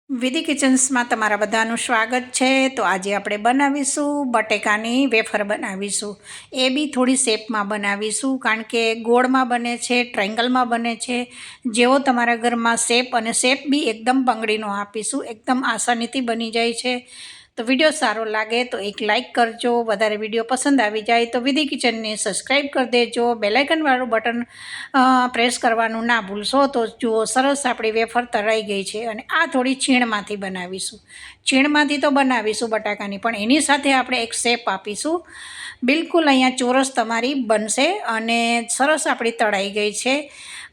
વિધિ કિચન્સમાં તમારા બધાનું સ્વાગત છે। તો આજે આપણે બનાવીશું બટેકાની વેફર બનાવીશું। એ બી થોડી શેપમાં બનાવીશું, કારણ કે ગોળમાં બને છે, ટ્રાયંગલમાં બને છે। જેવો તમારા ઘરમાં શેપ, અને શેપ બી એકદમ બંગડીનો આપીશું, એકદમ આસાનીથી બની જાય છે। તો વિડીયો સારો લાગે તો એક લાઇક કરજો, વધારે વિડીયો પસંદ આવી જાય તો વિધિ કિચનને સબસ્ક્રાઈબ કરી દેજો, બેલાઇકનવાળું બટન પ્રેસ કરવાનું ના ભૂલશો। તો જુઓ, સરસ આપણી વેફર તળાઈ ગઈ છે। અને આ થોડી છીણમાંથી બનાવીશું, છીણમાંથી તો બનાવીશું બટાકાની, પણ એની સાથે આપણે એક શેપ આપીશું। બિલકુલ અહીંયા ચોરસ તમારી બનશે, અને સરસ આપણી તળાઈ ગઈ છે।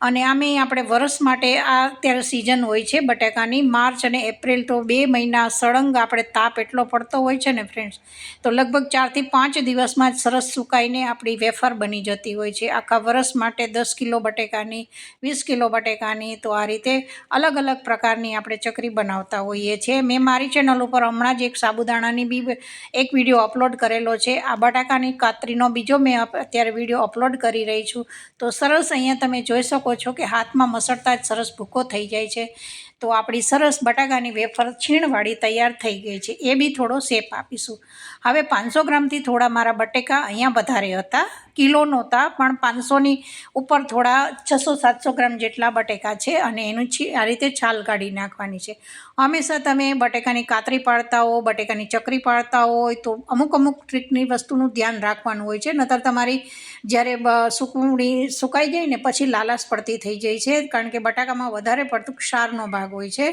અને આમે આપણે વરસ માટે આ અત્યારે સિઝન હોય છે બટાકાની, માર્ચ અને એપ્રિલ તો 2 મહિના સળંગ આપણે તાપ એટલો પડતો હોય છે ને ફ્રેન્ડ્સ, તો લગભગ 4 થી 5 દિવસમાં જ સરસ સુકાઈને આપણી વેફર બની જતી હોય છે। આખા વરસ માટે 10 કિલો બટેકાની, 20 કિલો બટેકાની, તો આ રીતે અલગ અલગ પ્રકારની આપણે ચકરી બનાવતા હોઈએ છીએ। મેં મારી ચેનલ ઉપર હમણાં જ એક સાબુદાણાની બી એક વિડીયો અપલોડ કરેલો છે। આ બટાકાની કાતરીનો બીજો મેં અત્યારે વિડીયો અપલોડ કરી રહી છું। તો સરસ અહીંયા તમે જોઈ શકો છો કે હાથમાં મસળતા જ સરસ ભૂકો થઈ જાય છે। તો આપણી સરસ બટાકાની વેફર છીણવાળી તૈયાર થઈ ગઈ છે। એ બી થોડો શેપ આપીશું। હવે 500 ગ્રામથી થોડા મારા બટેકા અહીંયા વધારે હતા, કિલો નહોતા, પણ 500ની ઉપર થોડા 600-700 ગ્રામ જેટલા બટેકા છે, અને એનું આ રીતે છાલ કાઢી નાખવાની છે। હંમેશા તમે બટેકાની કાતરી પાડતા હો, બટેકાની ચકરી પાડતા હોય તો અમુક ટ્રીકની વસ્તુનું ધ્યાન રાખવાનું હોય છે, નહીતર તમારી જ્યારે સુકાઈ જાય ને પછી લાલાશ પડતી થઈ જાય છે, કારણ કે બટાકામાં વધારે પડતું ક્ષારનો ભાગ હોય છે।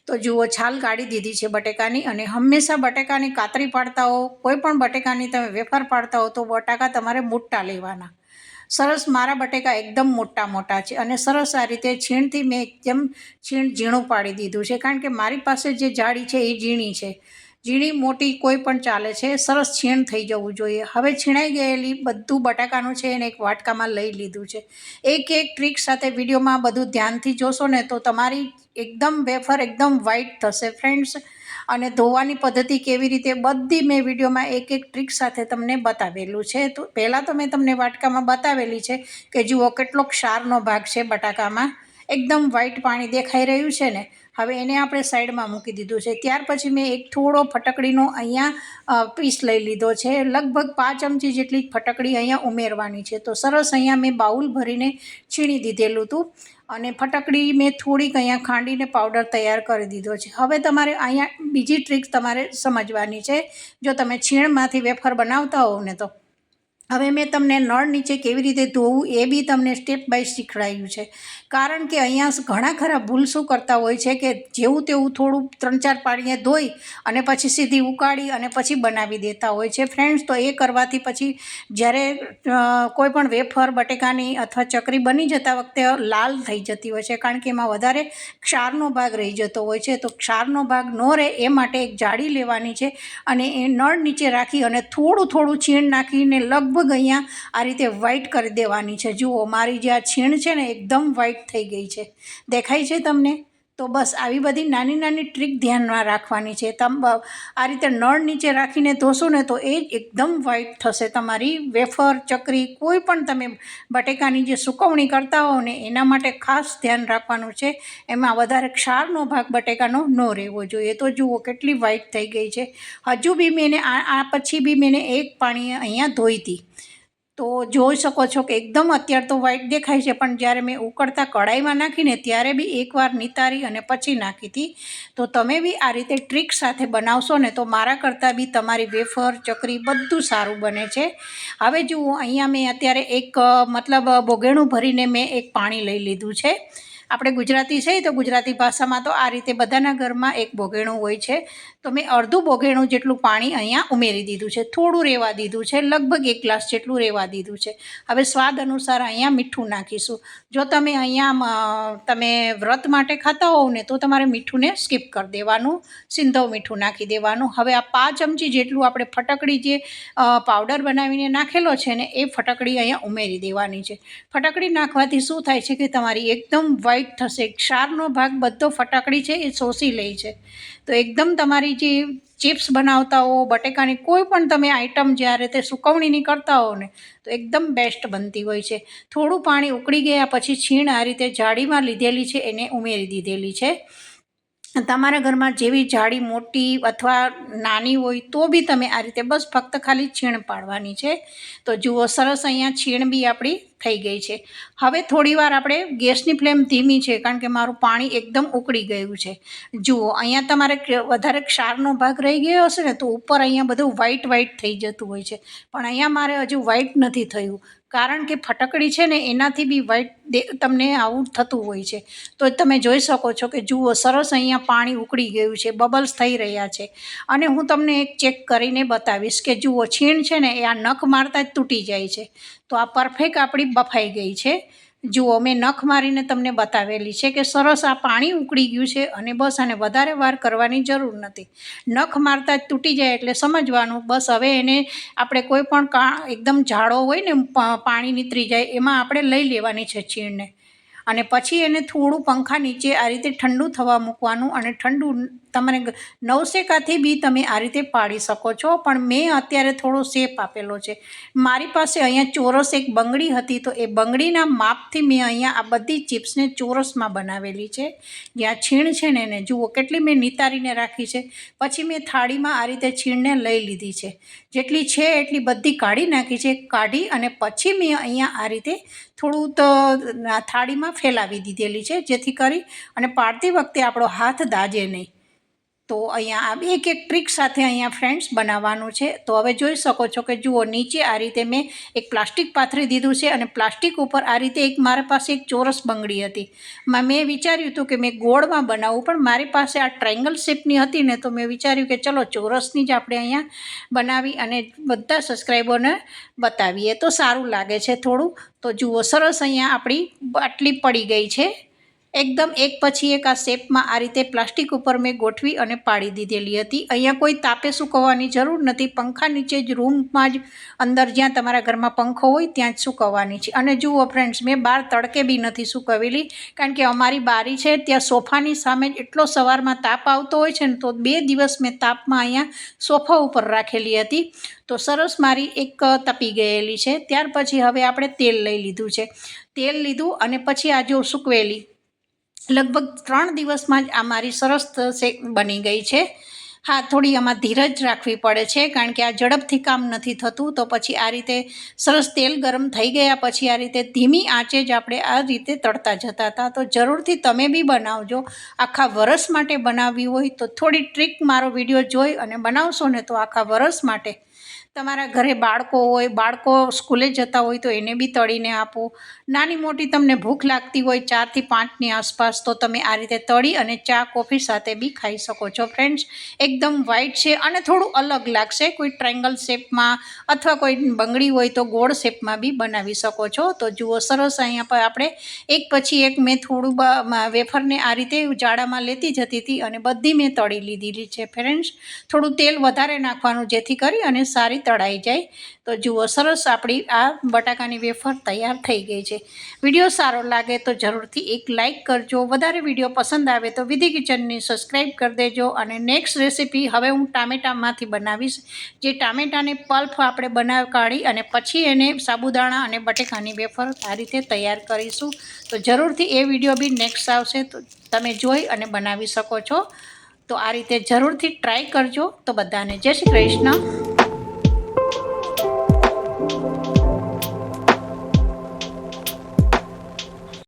તો જુઓ, છાલ કાઢી દીધી છે બટેકાની। અને હંમેશા બટેકાની કાતરી પાડતા હો, કોઈ પણ બટેકાની તમે વેફર પાડતા હો તો બટાકા તમારે મોટા લેવાના। સરસ મારા બટેકા એકદમ મોટા છે, અને સરસ આ રીતે છીણથી મેં એકદમ ઝીણું પાડી દીધું છે, કારણ કે મારી પાસે જે જાળી છે એ ઝીણી છે, ઝીણી મોટી કોઈ પણ ચાલે છે, સરસ છીણ થઈ જવું જોઈએ। હવે છીણાઈ ગયેલી બધું બટાકાનું છે એને એક વાટકામાં લઈ લીધું છે। એક ટ્રીક સાથે વિડીયોમાં બધું ધ્યાનથી જોશો ને તો તમારી એકદમ વેફર એકદમ વ્હાઈટ થશે ફ્રેન્ડ્સ। અને ધોવાની પદ્ધતિ કેવી રીતે, બધી મેં વિડીયોમાં એક ટ્રીક સાથે તમને બતાવેલું છે। તો પહેલાં તો મેં તમને વાટકામાં બતાવેલી છે કે જુઓ કેટલો ક્ષારનો ભાગ છે બટાકામાં, એકદમ વ્હાઈટ પાણી દેખાઈ રહ્યું છે ને। હવે એને આપણે સાઈડમાં મૂકી દીધું છે। ત્યાર પછી મેં એક થોડો ફટકડીનો અહીંયા પીસ લઈ લીધો છે, લગભગ 5 ચમચી જેટલી ફટકડી અહીંયા ઉમેરવાની છે। તો સરસ અહીંયા મેં બાઉલ ભરીને છીણી દીધેલું હતું, અને ફટકડી મેં થોડીક અહીંયા ખાંડીને પાવડર તૈયાર કરી દીધો છે। હવે તમારે અહીંયા બીજી ટ્રીક તમારે સમજવાની છે, જો તમે છીણમાંથી વેફર બનાવતા હોવ ને તો। હવે મેં તમને નળ નીચે કેવી રીતે ધોવું એ બી તમને સ્ટેપ બાય શીખવાડ્યું છે, કારણ કે અહીંયા ઘણા ખરા ભૂલ શું કરતા હોય છે કે જેવું તેવું થોડું 3-4 પાણીએ ધોઈ અને પછી સીધી ઉકાળી અને પછી બનાવી દેતા હોય છે ફ્રેન્ડ્સ। તો એ કરવાથી પછી જ્યારે કોઈ પણ વેફર બટેકાની અથવા ચકરી બની જતા વખતે લાલ થઈ જતી હોય છે, કારણ કે એમાં વધારે ક્ષારનો ભાગ રહી જતો હોય છે। તો ક્ષારનો ભાગ ન રહે એ માટે એક જાળી લેવાની છે, અને એ નળ નીચે રાખી અને થોડું છીણ નાખીને લગભગ અહીંયા આ રીતે વ્હાઈટ કરી દેવાની છે। જુઓ, મારી જે આ છીણ છે ને એકદમ વ્હાઈટ થઈ ગઈ છે, દેખાય છે તમને? તો બસ આવી બધી નાની ટ્રીક ધ્યાનમાં રાખવાની છે। આ રીતે નળ નીચે રાખીને ધોશો ને તો એ એકદમ વ્હાઈટ થશે તમારી વેફર, ચકરી, કોઈ પણ તમે બટેકાની જે સુકવણી કરતા હો ને એના માટે ખાસ ધ્યાન રાખવાનું છે, એમાં વધારે ક્ષારનો ભાગ બટેકાનો ન રહેવો જોઈએ। તો જુઓ કેટલી વ્હાઈટ થઈ ગઈ છે। હજુ બી મેં આ પછી બી મેં એક પાણી અહીંયા ધોઈ હતી, તો જોઈ શકો છો કે એકદમ અત્યારે તો વ્હાઈટ દેખાય છે, પણ જ્યારે મેં ઉકળતા કઢાઈમાં નાખીને ત્યારે બી એકવાર નિતારી અને પછી નાખી હતી। તો તમે બી આ રીતે ટ્રીક સાથે બનાવશો ને તો મારા કરતાં બી તમારી વેફર, ચકરી બધું સારું બને છે। હવે જુઓ, અહીંયા મેં અત્યારે એક બોઘેણું ભરીને મેં એક પાણી લઈ લીધું છે। આપણે ગુજરાતી છે તો ગુજરાતી ભાષામાં તો આ રીતે બધાના ઘરમાં એક બોઘેણું હોય છે। તો મેં અડધું બોઘેણું જેટલું પાણી અહીંયા ઉમેરી દીધું છે, થોડું રહેવા દીધું છે, લગભગ 1 ગ્લાસ જેટલું રહેવા દીધું છે। હવે સ્વાદ અનુસાર અહીંયા મીઠું નાખીશું। જો તમે અહીંયા તમે વ્રત માટે ખાતા હોવ ને તો તમારે મીઠુંને સ્કીપ કરી દેવાનું, સિંધવ મીઠું નાખી દેવાનું। હવે આ 5 ચમચી જેટલું આપણે ફટકડી જે પાવડર બનાવીને નાખેલો છે ને એ ફટકડી અહીંયા ઉમેરી દેવાની છે। ફટકડી નાખવાથી શું થાય છે કે તમારી એકદમ વ્હાઈટ થશે, ક્ષારનો ભાગ બધો ફટકડી છે એ શોષી લે છે। તો એકદમ તમારી જે ચિપ્સ બનાવતા હો, બટેકાની કોઈ પણ તમે આઈટમ જ્યારે તે સુકવણીની કરતા હો ને તો એકદમ બેસ્ટ બનતી હોય છે। થોડું પાણી ઉકળી ગયા પછી છીણ આ રીતે જાળીમાં લીધેલી છે એને ઉમેરી દીધેલી છે, તમારા ઘરમાં જેવી જાડી મોટી અથવા નાની હોય તો બી તમે આ રીતે બસ ફક્ત ખાલી છીણ પાડવાની છે. તો જુઓ સરસ અહીંયા છીણ બી આપણી થઈ ગઈ છે. હવે થોડીવાર આપણે ગેસની ફ્લેમ ધીમી છે કારણ કે મારું પાણી એકદમ ઉકળી ગયું છે. જુઓ અહીંયા તમારે વધારે ક્ષારનો ભાગ રહી ગયો હશે ને તો ઉપર અહીંયા બધું વ્હાઈટ વ્હાઈટ થઈ જતું હોય છે, પણ અહીંયા મારે હજુ વ્હાઈટ નથી થયું કારણ કે ફટકડી છે ને એનાથી બી વ્હાઈટ તમને આવું થતું હોય છે. તો તમે જોઈ શકો છો કે જુઓ સરસ અહીંયા પાણી ઉકળી ગયું છે, બબલ્સ થઈ રહ્યા છે. અને હું તમને એક ચેક કરીને બતાવીશ કે જુઓ છીણ છે ને એ આ નખ મારતા જ તૂટી જાય છે. તો આ પરફેક્ટ આપણી બફાઈ ગઈ છે. જુઓ મેં નખ મારીને તમને બતાવેલી છે કે સરસ આ પાણી ઉકળી ગયું છે અને બસ આને વધારે વાર કરવાની જરૂર નથી. નખ મારતા જ તૂટી જાય એટલે સમજવાનું બસ. હવે એને આપણે કોઈ પણ એકદમ જાડો હોય ને પાણી નીતરી જાય એમાં આપણે લઈ લેવાની છે છીણને, અને પછી એને થોડું પંખા નીચે આ રીતે ઠંડુ થવા મૂકવાનું. અને ઠંડુ તમારે નવશેકાથી બી તમે આ રીતે પાડી શકો છો, પણ મેં અત્યારે થોડો શેપ આપેલો છે. મારી પાસે અહીંયા ચોરસ એક બંગડી હતી તો એ બંગડીના માપથી મેં અહીંયા આ બધી ચિપ્સને ચોરસમાં બનાવેલી છે. જ્યાં છીણ છે ને એને જુઓ કેટલી મેં નિતારીને રાખી છે. પછી મેં થાળીમાં આ રીતે છીણને લઈ લીધી છે, જેટલી છે એટલી બધી કાઢી નાખી છે. કાઢી અને પછી મેં અહીંયા આ રીતે થોડું તો થાળીમાં ફેલાવી દીધેલી છે, જેથી કરી અને પાડતી વખતે આપણો હાથ દાજે નહીં. તો અહીંયા આ એક ટ્રીક સાથે અહીંયા ફ્રેન્ડ્સ બનાવવાનું છે. તો હવે જોઈ શકો છો કે જુઓ નીચે આ રીતે મેં એક પ્લાસ્ટિક પાથરી દીધું છે અને પ્લાસ્ટિક ઉપર આ રીતે એક મારા પાસે એક ચોરસ બંગડી હતી. મેં વિચાર્યું હતું કે મેં ગોળમાં બનાવું, પણ મારી પાસે આ ટ્રાયંગલ શેપની હતી ને તો મેં વિચાર્યું કે ચલો ચોરસની જ આપણે અહીંયા બનાવી અને બધા સબસ્ક્રાઈબરને બતાવીએ તો સારું લાગે છે થોડું. તો જુઓ સરસ અહીંયા આપણી આટલી પડી ગઈ છે એકદમ એક પછી એક. આ શેપમાં આ રીતે પ્લાસ્ટિક ઉપર મેં ગોઠવી અને પાડી દીધેલી હતી. અહીંયા કોઈ તાપે સૂકવવાની જરૂર નથી, પંખા નીચે જ રૂમમાં જ અંદર જ્યાં તમારા ઘરમાં પંખો હોય ત્યાં જ સૂકવવાની છે. અને જુઓ ફ્રેન્ડ્સ મેં બહાર તડકે બી નથી સૂકવેલી કારણ કે અમારી બારી છે ત્યાં સોફાની સામે જ એટલો સવારમાં તાપ આવતો હોય છે ને, તો 2 દિવસ મેં તાપમાં અહીંયા સોફા ઉપર રાખેલી હતી. તો સરસ મારી એક તપી ગયેલી છે. ત્યાર પછી હવે આપણે તેલ લઈ લીધું છે. તેલ લીધું અને પછી આ જો સૂકવેલી લગભગ 3 દિવસમાં જ આ મારી સરસ બની ગઈ છે. હા, થોડી આમાં ધીરજ રાખવી પડે છે કારણ કે આ ઝડપથી કામ નથી થતું. તો પછી આ રીતે સરસ તેલ ગરમ થઈ ગયા પછી આ રીતે ધીમી આંચે જ આપણે આ રીતે તળતા જતા હતા. તો જરૂરથી તમે બી બનાવજો. આખા વરસ માટે બનાવવી હોય તો થોડી ટ્રીક મારો વિડીયો જોઈ અને બનાવશો ને તો આખા વરસ માટે તમારા ઘરે બાળકો હોય, બાળકો સ્કૂલે જતા હોય તો એને બી તળીને આપો. નાની મોટી તમને ભૂખ લાગતી હોય 4 થી 5ની આસપાસ તો તમે આ રીતે તળી અને ચા કોફી સાથે બી ખાઈ શકો છો. ફ્રેન્ડ્સ એકદમ વ્હાઈટ છે અને થોડું અલગ લાગશે. કોઈ ટ્રાયંગલ શેપમાં અથવા કોઈ બંગડી હોય તો ગોળ શેપમાં બી બનાવી શકો છો. તો જુઓ સરસ અહીંયા પર આપણે એક પછી એક મેં થોડું વેફરને આ રીતે જાડામાં લેતી જતી હતી અને બધી મેં તળી લીધેલી છે. ફ્રેન્ડ્સ થોડું તેલ વધારે નાખવાનું જેથી કરી અને સારી તળાઈ જાય. તો જુઓ સરસ આપણી આ બટાકાની વેફર તૈયાર થઈ ગઈ છે. વિડીયો સારો લાગે તો જરૂરથી એક લાઇક કરજો. વધારે વિડીયો પસંદ આવે તો વિધિ કિચનની સબસ્ક્રાઈબ કરી દેજો. અને નેક્સ્ટ રેસીપી હવે હું ટામેટામાંથી બનાવીશ, જે ટામેટાને પલ્પ આપણે કાઢી અને પછી એને સાબુદાણા અને બટેકાની વેફર આ રીતે તૈયાર કરીશું. તો જરૂરથી એ વિડીયો બી નેક્સ્ટ આવશે તો તમે જોઈ અને બનાવી શકો છો. તો આ રીતે જરૂરથી ટ્રાય કરજો. તો બધાને જય શ્રી કૃષ્ણ.